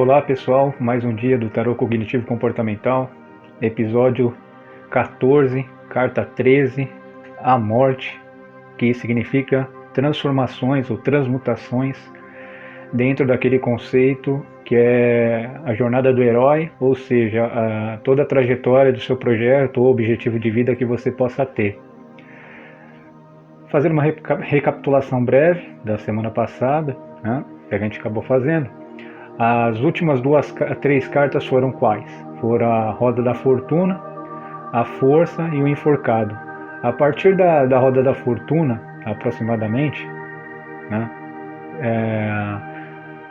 Olá pessoal, mais um dia do Tarô Cognitivo Comportamental, episódio 14, carta 13, a morte, que significa transformações ou transmutações dentro daquele conceito que é a jornada do herói, ou seja, toda a trajetória do seu projeto ou objetivo de vida que você possa ter. Fazer uma recapitulação breve da semana passada, né, que a gente acabou fazendo. As últimas três cartas foram quais? Foram a Roda da Fortuna, a Força e o Enforcado. A partir da Roda da Fortuna, aproximadamente, né,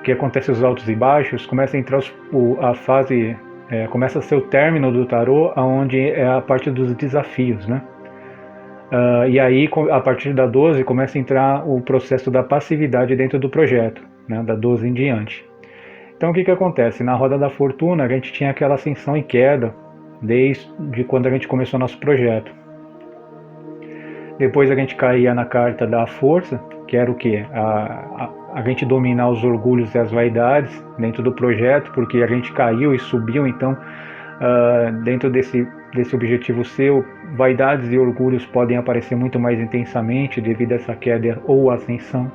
que acontece os altos e baixos, começa a entrar a fase, começa a ser o término do tarô, onde é a parte dos desafios, né? E aí, a partir da 12, começa a entrar o processo da passividade dentro do projeto, né, da 12 em diante. Então o que acontece? Na Roda da Fortuna a gente tinha aquela ascensão e queda desde quando a gente começou nosso projeto. Depois a gente caía na carta da Força, que era o quê? A gente dominar os orgulhos e as vaidades dentro do projeto, porque a gente caiu e subiu, então dentro desse objetivo seu, vaidades e orgulhos podem aparecer muito mais intensamente devido a essa queda ou ascensão.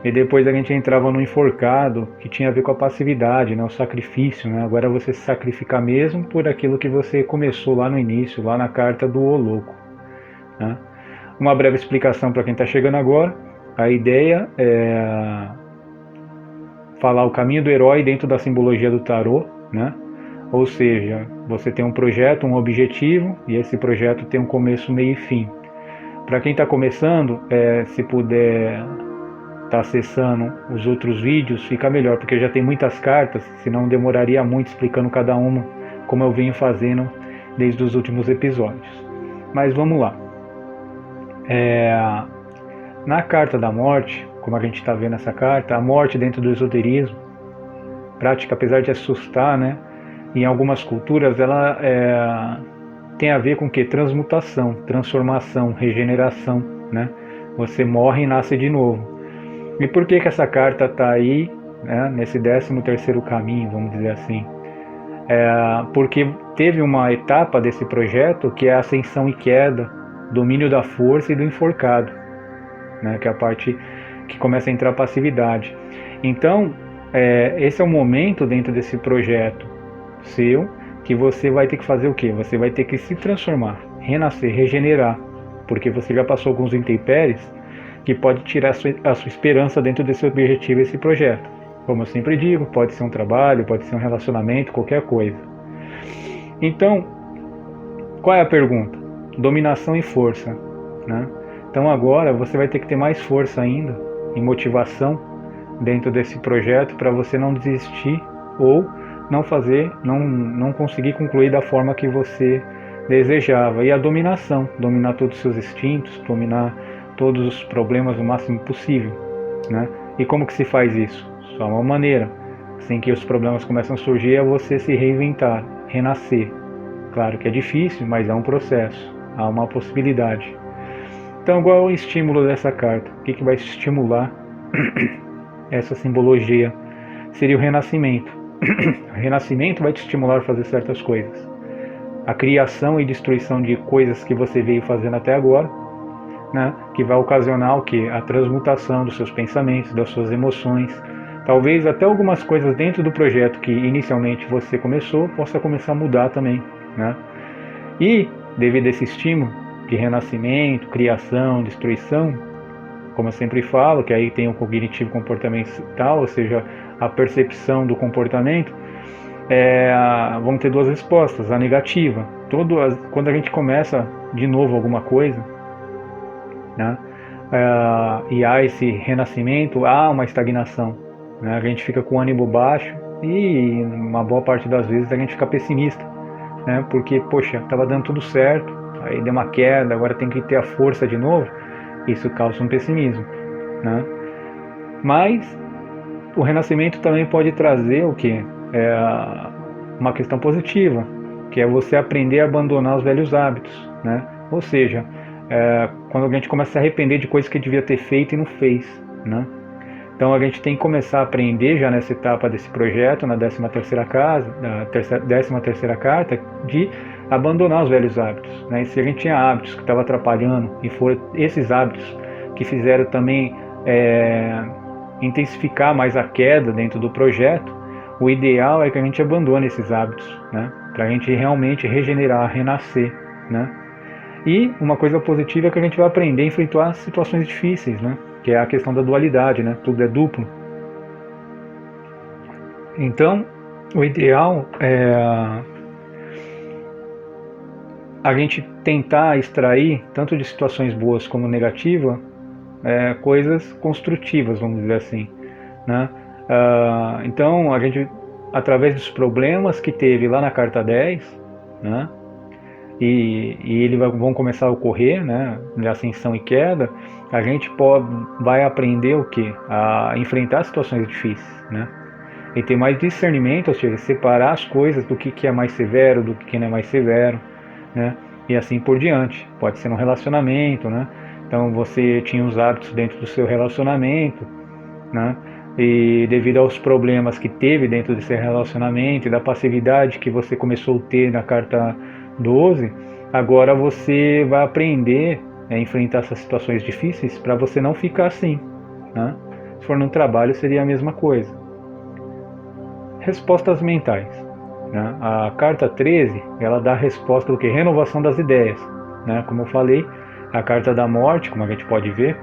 E depois a gente entrava no Enforcado, que tinha a ver com a passividade, né, o sacrifício, né? Agora você se sacrificar mesmo por aquilo que você começou lá no início, lá na carta do O Louco, né? Uma breve explicação para quem está chegando agora. A ideia é falar o caminho do herói dentro da simbologia do tarô, né? Ou seja, você tem um projeto, um objetivo, e esse projeto tem um começo, meio e fim. Para quem está começando, se puder tá acessando os outros vídeos, fica melhor, porque já tem muitas cartas, senão demoraria muito explicando cada uma, como eu venho fazendo desde os últimos episódios. Mas vamos lá. Na carta da morte, como a gente está vendo essa carta, a morte dentro do esoterismo, prática, apesar de assustar, né, em algumas culturas, ela tem a ver com o que? Transmutação, transformação, regeneração, né? Você morre e nasce de novo. E por que essa carta está aí, né, nesse 13º caminho, vamos dizer assim? Porque teve uma etapa desse projeto que é a ascensão e queda, domínio da força e do enforcado, né, que é a parte que começa a entrar a passividade. Então, esse é o momento dentro desse projeto seu que você vai ter que fazer o quê? Você vai ter que se transformar, renascer, regenerar, porque você já passou alguns intempéries que pode tirar a sua esperança dentro desse objetivo, esse projeto. Como eu sempre digo, pode ser um trabalho, pode ser um relacionamento, qualquer coisa. Então, qual é a pergunta? Dominação e força, né? Então agora você vai ter que ter mais força ainda e motivação dentro desse projeto para você não desistir ou não conseguir concluir da forma que você desejava. E a dominação, dominar todos os seus instintos, dominar todos os problemas o máximo possível, né? E como que se faz isso? Só uma maneira, assim que os problemas começam a surgir, é você se reinventar, renascer. Claro que é difícil, mas é um processo, há uma possibilidade. Então, qual é o estímulo dessa carta? O que vai estimular essa simbologia? Seria o renascimento. O renascimento vai te estimular a fazer certas coisas. A criação e destruição de coisas que você veio fazendo até agora, né, que vai ocasionar o que? A transmutação dos seus pensamentos, das suas emoções. Talvez até algumas coisas dentro do projeto que inicialmente você começou, possa começar a mudar também, né? E, devido a esse estímulo de renascimento, criação, destruição, como eu sempre falo, que aí tem o cognitivo comportamental, ou seja, a percepção do comportamento, vão ter duas respostas. A negativa, quando a gente começa de novo alguma coisa, né, e há esse renascimento, há uma estagnação, né? A gente fica com o ânimo baixo e uma boa parte das vezes a gente fica pessimista, né? Porque, poxa, estava dando tudo certo, aí deu uma queda, agora tem que ter a força de novo. Isso causa um pessimismo, né? Mas o renascimento também pode trazer o que? Uma questão positiva, que é você aprender a abandonar os velhos hábitos, né? Ou seja, quando a gente começa a se arrepender de coisas que devia ter feito e não fez, né? Então a gente tem que começar a aprender já nessa etapa desse projeto, na 13ª carta, de abandonar os velhos hábitos, né? E se a gente tinha hábitos que estavam atrapalhando, e foram esses hábitos que fizeram também intensificar mais a queda dentro do projeto, o ideal é que a gente abandone esses hábitos, né? Para a gente realmente regenerar, renascer, né? E uma coisa positiva é que a gente vai aprender a enfrentar situações difíceis, né? Que é a questão da dualidade, né? Tudo é duplo. Então, o ideal é a gente tentar extrair, tanto de situações boas como negativas, coisas construtivas, vamos dizer assim, né? Então, a gente, através dos problemas que teve lá na carta 10, né? E eles vão começar a ocorrer, né, de ascensão e queda, a gente vai aprender o que? A enfrentar situações difíceis, né? E ter mais discernimento, ou seja, separar as coisas do que é mais severo, do que não é mais severo, né? E assim por diante. Pode ser um relacionamento, né? Então você tinha os hábitos dentro do seu relacionamento, né? E devido aos problemas que teve dentro desse relacionamento e da passividade que você começou a ter na carta 12, agora você vai aprender a enfrentar essas situações difíceis para você não ficar assim, né? Se for no trabalho seria a mesma coisa. Respostas mentais, né? A carta 13, ela dá a resposta do que? Renovação das ideias, né? Como eu falei, a carta da morte, como a gente pode ver,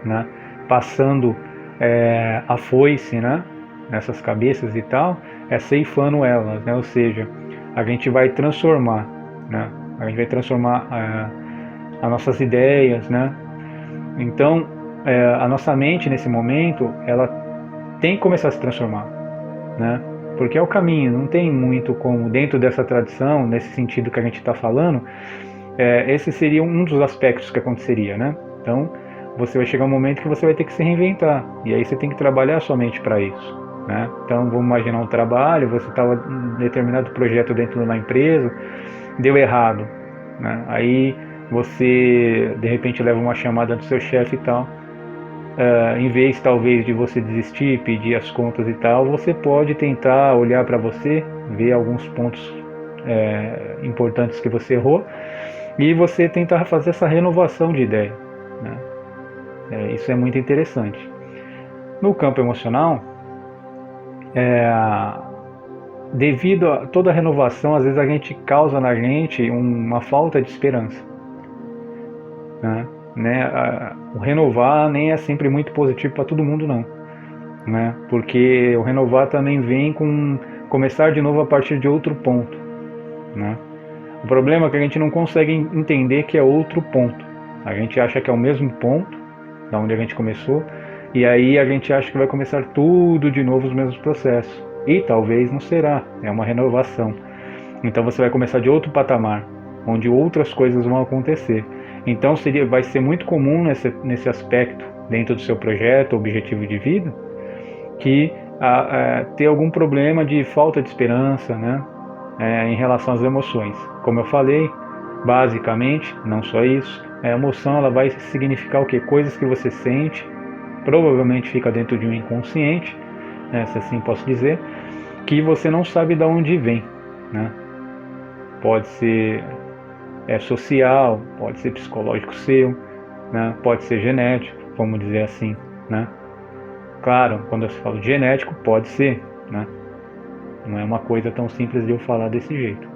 né? Passando a foice, né? Nessas cabeças e tal, ceifando elas, né? Ou seja, a gente vai transformar, né? A gente vai transformar as nossas ideias, né? Então, a nossa mente nesse momento, ela tem que começar a se transformar, né? Porque é o caminho, não tem muito como, dentro dessa tradição, nesse sentido que a gente está falando, esse seria um dos aspectos que aconteceria, né? Então, você vai chegar um momento que você vai ter que se reinventar, e aí você tem que trabalhar sua mente para isso, né? Então, vamos imaginar um trabalho, você estava em determinado projeto dentro de uma empresa, deu errado, né? Aí você, de repente, leva uma chamada do seu chefe e tal, em vez talvez de você desistir, pedir as contas e tal, você pode tentar olhar para você, ver alguns pontos importantes que você errou e você tentar fazer essa renovação de ideia, né? Isso é muito interessante. No campo emocional, devido a toda a renovação, às vezes a gente causa na gente uma falta de esperança, né? O renovar nem é sempre muito positivo para todo mundo, não, né? Porque o renovar também vem com começar de novo a partir de outro ponto, né? O problema é que a gente não consegue entender que é outro ponto. A gente acha que é o mesmo ponto da onde a gente começou, e aí a gente acha que vai começar tudo de novo, os mesmos processos. E talvez não será, é uma renovação. Então você vai começar de outro patamar, onde outras coisas vão acontecer. Então vai ser muito comum nesse aspecto, dentro do seu projeto, objetivo de vida, que ter algum problema de falta de esperança, né? Em relação às emoções. Como eu falei, basicamente, não só isso, a emoção ela vai significar o quê? Coisas que você sente, provavelmente fica dentro de um inconsciente, né, se assim posso dizer, que você não sabe de onde vem, né? Pode ser social, pode ser psicológico seu, né? Pode ser genético, vamos dizer assim, né? Claro, quando eu falo de genético, pode ser, né? Não é uma coisa tão simples de eu falar desse jeito.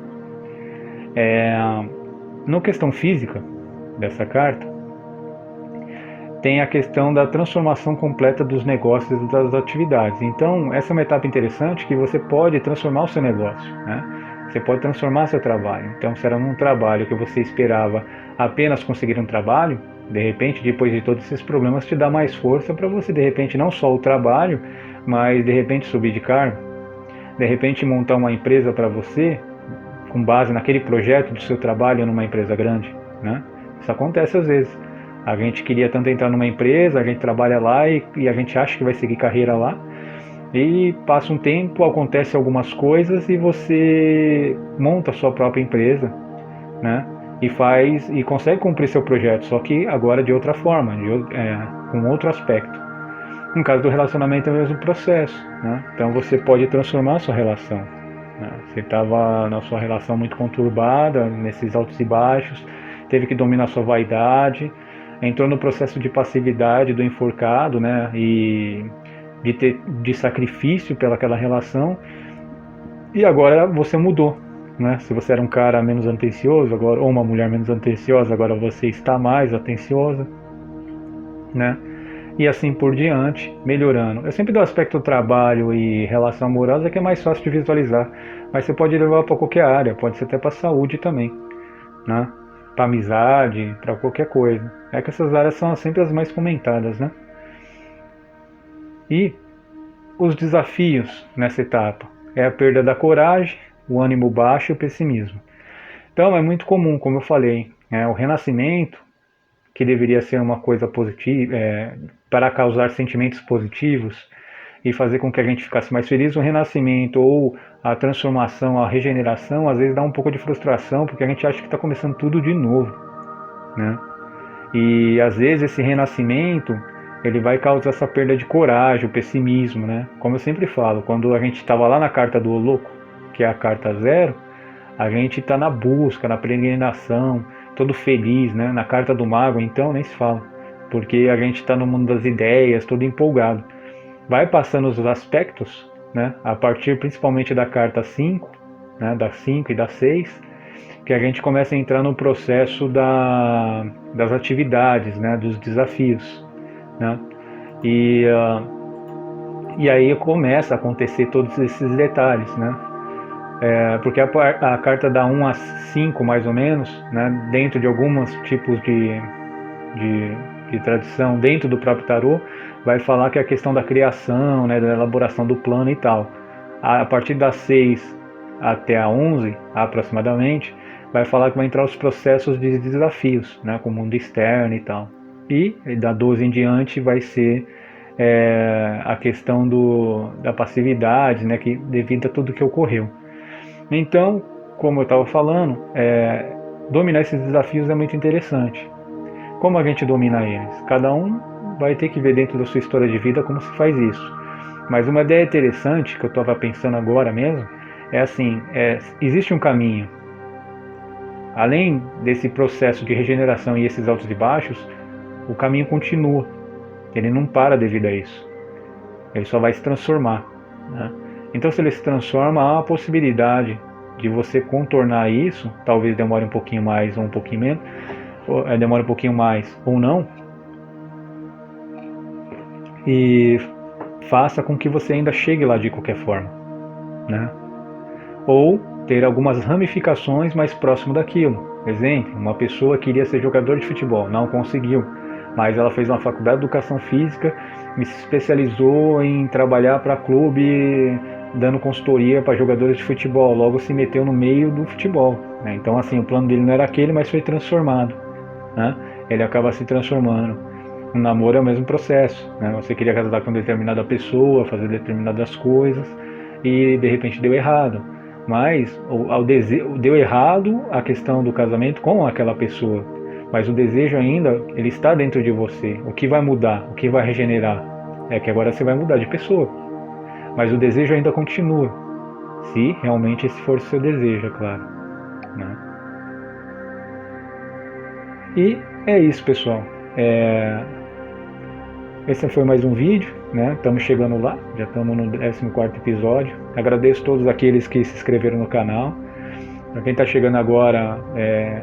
Na questão física dessa carta, tem a questão da transformação completa dos negócios e das atividades. Então, essa é uma etapa interessante que você pode transformar o seu negócio, né? Você pode transformar seu trabalho. Então, se era num trabalho que você esperava apenas conseguir um trabalho, de repente, depois de todos esses problemas, te dá mais força para você, de repente, não só o trabalho, mas de repente subir de cargo, de repente montar uma empresa para você, com base naquele projeto do seu trabalho numa empresa grande, né? Isso acontece às vezes. A gente queria tanto entrar numa empresa, a gente trabalha lá e a gente acha que vai seguir carreira lá, e passa um tempo, acontece algumas coisas e você monta a sua própria empresa, né? E consegue cumprir seu projeto, só que agora de outra forma, com outro aspecto. No caso do relacionamento é o mesmo processo, né? Então você pode transformar a sua relação, né? Você estava na sua relação muito conturbada, nesses altos e baixos, teve que dominar sua vaidade, entrou no processo de passividade do enforcado, né? E de sacrifício pelaquela relação, e agora você mudou, né? Se você era um cara menos atencioso, agora, ou uma mulher menos atenciosa, agora você está mais atenciosa, né? E assim por diante, melhorando. Eu sempre dou aspecto trabalho e relação amorosa que é mais fácil de visualizar, mas você pode levar para qualquer área, pode ser até para saúde também, né? Para amizade, para qualquer coisa. É que essas áreas são sempre as mais comentadas, né? E os desafios nessa etapa é a perda da coragem, o ânimo baixo e o pessimismo. Então é muito comum, como eu falei, o renascimento, que deveria ser uma coisa positiva, para causar sentimentos positivos e fazer com que a gente ficasse mais feliz, o renascimento ou a transformação, a regeneração, às vezes dá um pouco de frustração, porque a gente acha que está começando tudo de novo, né? E às vezes esse renascimento ele vai causar essa perda de coragem, o pessimismo, né? Como eu sempre falo, quando a gente estava lá na carta do louco, que é a carta zero, a gente está na busca, na peregrinação, todo feliz, né? Na carta do mago, então, nem se fala, porque a gente está no mundo das ideias, todo empolgado. Vai passando os aspectos, né? A partir principalmente da carta 5, né? Da 5 e da 6, que a gente começa a entrar no processo das atividades, né? Dos desafios, né? E aí começa a acontecer todos esses detalhes, né? Porque a carta da 1 a 5, mais ou menos, né, dentro de alguns tipos de tradição, dentro do próprio tarô, vai falar que é a questão da criação, né, da elaboração do plano e tal. A partir das 6 até a 11, aproximadamente, vai falar que vai entrar os processos de desafios, né, com o mundo externo e tal. E da 12 em diante vai ser a questão da passividade, né, que devido a tudo que ocorreu. Então, como eu estava falando, dominar esses desafios é muito interessante. Como a gente domina eles? Cada um vai ter que ver dentro da sua história de vida como se faz isso. Mas uma ideia interessante que eu estava pensando agora mesmo é assim: existe um caminho. Além desse processo de regeneração e esses altos e baixos, o caminho continua. Ele não para devido a isso. Ele só vai se transformar, né? Então, se ele se transforma, há a possibilidade de você contornar isso. Talvez demore um pouquinho mais ou um pouquinho menos, demore um pouquinho mais ou não, e faça com que você ainda chegue lá de qualquer forma, né? Ou ter algumas ramificações mais próximo daquilo. Exemplo, uma pessoa queria ser jogador de futebol, não conseguiu, mas ela fez uma faculdade de educação física e se especializou em trabalhar para clube, dando consultoria para jogadores de futebol, logo se meteu no meio do futebol, né? Então assim, o plano dele não era aquele, mas foi transformado, né? Ele acaba se transformando. Um namoro é o mesmo processo, né? Você queria casar com determinada pessoa, fazer determinadas coisas e de repente deu errado. Mas deu errado a questão do casamento com aquela pessoa, mas o desejo ainda, ele está dentro de você. O que vai mudar, o que vai regenerar é que agora você vai mudar de pessoa, mas o desejo ainda continua, se realmente esse for o seu desejo, é claro, né? E é isso, pessoal. Esse foi mais um vídeo, né? Estamos chegando lá, já estamos no 14º episódio. Agradeço a todos aqueles que se inscreveram no canal. Para quem está chegando agora,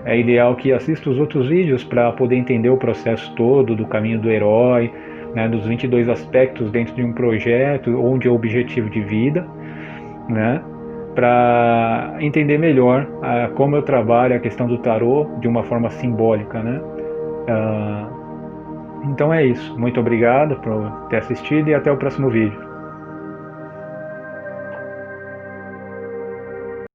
é ideal que assista os outros vídeos para poder entender o processo todo do caminho do herói, né? Dos 22 aspectos dentro de um projeto ou de objetivo de vida, né? Para entender melhor como eu trabalho a questão do tarô de uma forma simbólica, né? Então é isso. Muito obrigado por ter assistido e até o próximo vídeo.